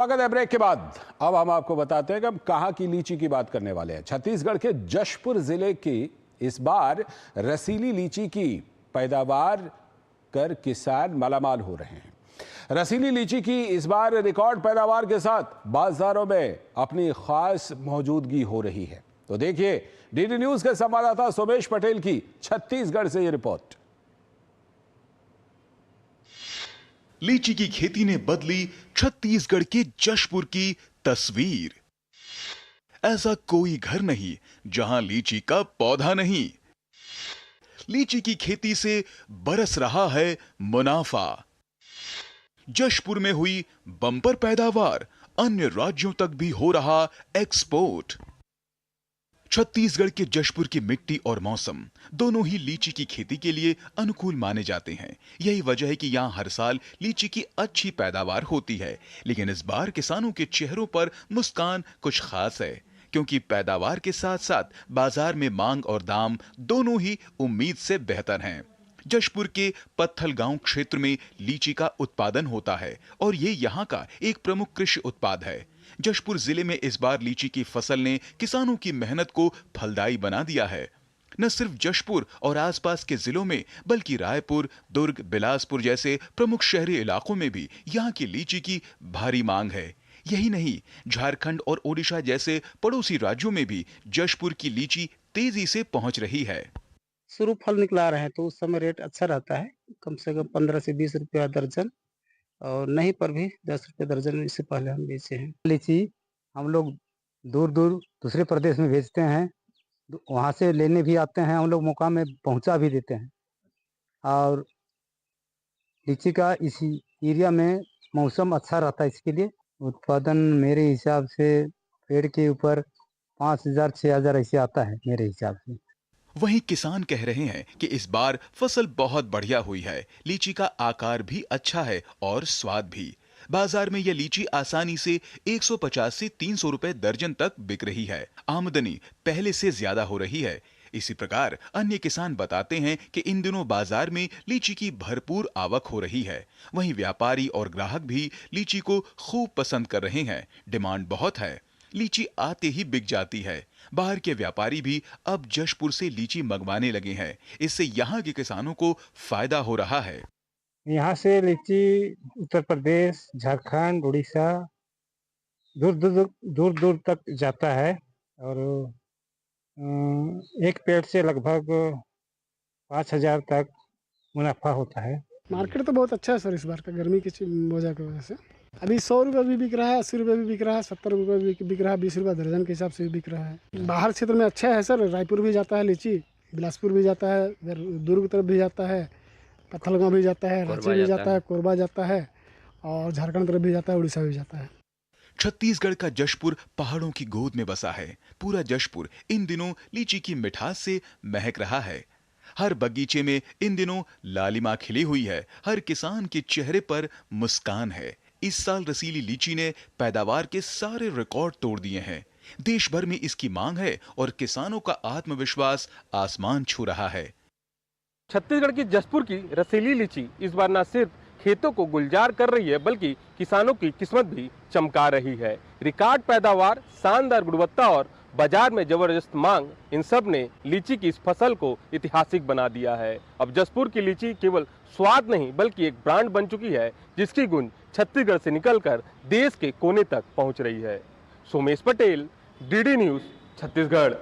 स्वागत है ब्रेक के बाद। अब हम आपको बताते हैं कि हम कहां की लीची की बात करने वाले हैं। छत्तीसगढ़ के जशपुर जिले की इस बार रसीली लीची की पैदावार कर किसान मालामाल हो रहे हैं। रसीली लीची की इस बार रिकॉर्ड पैदावार के साथ बाजारों में अपनी खास मौजूदगी हो रही है। तो देखिए डीडी न्यूज के संवाददाता सोमेश पटेल की छत्तीसगढ़ से ये रिपोर्ट। लीची की खेती ने बदली छत्तीसगढ़ के जशपुर की तस्वीर। ऐसा कोई घर नहीं जहां लीची का पौधा नहीं। लीची की खेती से बरस रहा है मुनाफा। जशपुर में हुई बम्पर पैदावार, अन्य राज्यों तक भी हो रहा एक्सपोर्ट। छत्तीसगढ़ के जशपुर की मिट्टी और मौसम दोनों ही लीची की खेती के लिए अनुकूल माने जाते हैं। यही वजह है कि यहाँ हर साल लीची की अच्छी पैदावार होती है। लेकिन इस बार किसानों के चेहरों पर मुस्कान कुछ खास है, क्योंकि पैदावार के साथ साथ बाजार में मांग और दाम दोनों ही उम्मीद से बेहतर हैं। जशपुर के पत्थल गांव क्षेत्र में लीची का उत्पादन होता है और ये यहाँ का एक प्रमुख कृषि उत्पाद है। जशपुर जिले में इस बार लीची की फसल ने किसानों की मेहनत को फलदायी बना दिया है। न सिर्फ जशपुर और आसपास के जिलों में, बल्कि रायपुर, दुर्ग, बिलासपुर जैसे प्रमुख शहरी इलाकों में भी यहाँ की लीची की भारी मांग है। यही नहीं, झारखंड और ओडिशा जैसे पड़ोसी राज्यों में भी जशपुर की लीची तेजी से पहुंच रही है। शुरू फल निकला रहे हैं तो उस समय रेट अच्छा रहता है, कम से कम 15 से 20 रुपया दर्जन, और नहीं पर भी 10 रुपये दर्जन इससे पहले हम बेचे हैं। लीची हम लोग दूर दूर दूसरे प्रदेश में भेजते हैं, वहाँ से लेने भी आते हैं, हम लोग मौका में पहुँचा भी देते हैं। और लीची का इसी एरिया में मौसम अच्छा रहता है, इसके लिए उत्पादन मेरे हिसाब से पेड़ के ऊपर 5,000 6,000 ऐसे आता है मेरे हिसाब से। वहीं किसान कह रहे हैं कि इस बार फसल बहुत बढ़िया हुई है। लीची का आकार भी अच्छा है और स्वाद भी। बाजार में यह लीची आसानी से 150 से 300 रुपए दर्जन तक बिक रही है। आमदनी पहले से ज्यादा हो रही है। इसी प्रकार अन्य किसान बताते हैं कि इन दिनों बाजार में लीची की भरपूर आवक हो रही है। वहीं व्यापारी और ग्राहक भी लीची को खूब पसंद कर रहे हैं। डिमांड बहुत है, लीची आते ही बिक जाती है। बाहर के व्यापारी भी अब जशपुर से लीची मंगवाने लगे हैं। इससे यहाँ के किसानों को फायदा हो रहा है। यहाँ से लीची उत्तर प्रदेश, झारखंड, उड़ीसा दूर दूर दूर दूर तक जाता है और एक पेड़ से लगभग 5,000 तक मुनाफा होता है। मार्केट तो बहुत अच्छा है सर इस बार का, गर्मी की वजह की वजह से। अभी 100 रुपये भी बिक रहा है, 80 रुपये भी बिक रहा है, 70 रुपये भी बिक रहा है, 20 रुपये दर्जन के हिसाब से भी बिक रहा है। बाहर क्षेत्र में अच्छा है सर, रायपुर भी जाता है लीची, बिलासपुर भी जाता है, इधर दुर्ग तरफ भी जाता है, पत्थलगांव भी जाता है, रांची भी जाता है, कोरबा जाता है, और झारखंड तरफ भी जाता है, उड़ीसा भी जाता है। छत्तीसगढ़ का जशपुर पहाड़ों की गोद में बसा है। पूरा जशपुर इन दिनों लीची की मिठास से महक रहा है। हर बगीचे में इन दिनों लालिमा खिली हुई है। हर किसान के चेहरे पर मुस्कान है। इस साल रसीली लीची ने पैदावार के सारे रिकॉर्ड तोड़ दिए हैं। देश भर में इसकी मांग है और किसानों का आत्मविश्वास आसमान छू रहा है। छत्तीसगढ़ की जशपुर की रसीली लीची इस बार न सिर्फ खेतों को गुलजार कर रही है, बल्कि किसानों की किस्मत भी चमका रही है। रिकॉर्ड पैदावार, शानदार गुणवत्ता और बाजार में जबरदस्त मांग, इन सब ने लीची की इस फसल को ऐतिहासिक बना दिया है। अब जशपुर की लीची केवल स्वाद नहीं, बल्कि एक ब्रांड बन चुकी है, जिसकी गूंज छत्तीसगढ़ से निकलकर देश के कोने तक पहुंच रही है। Somesh Patel, DD news, Chhattisgarh.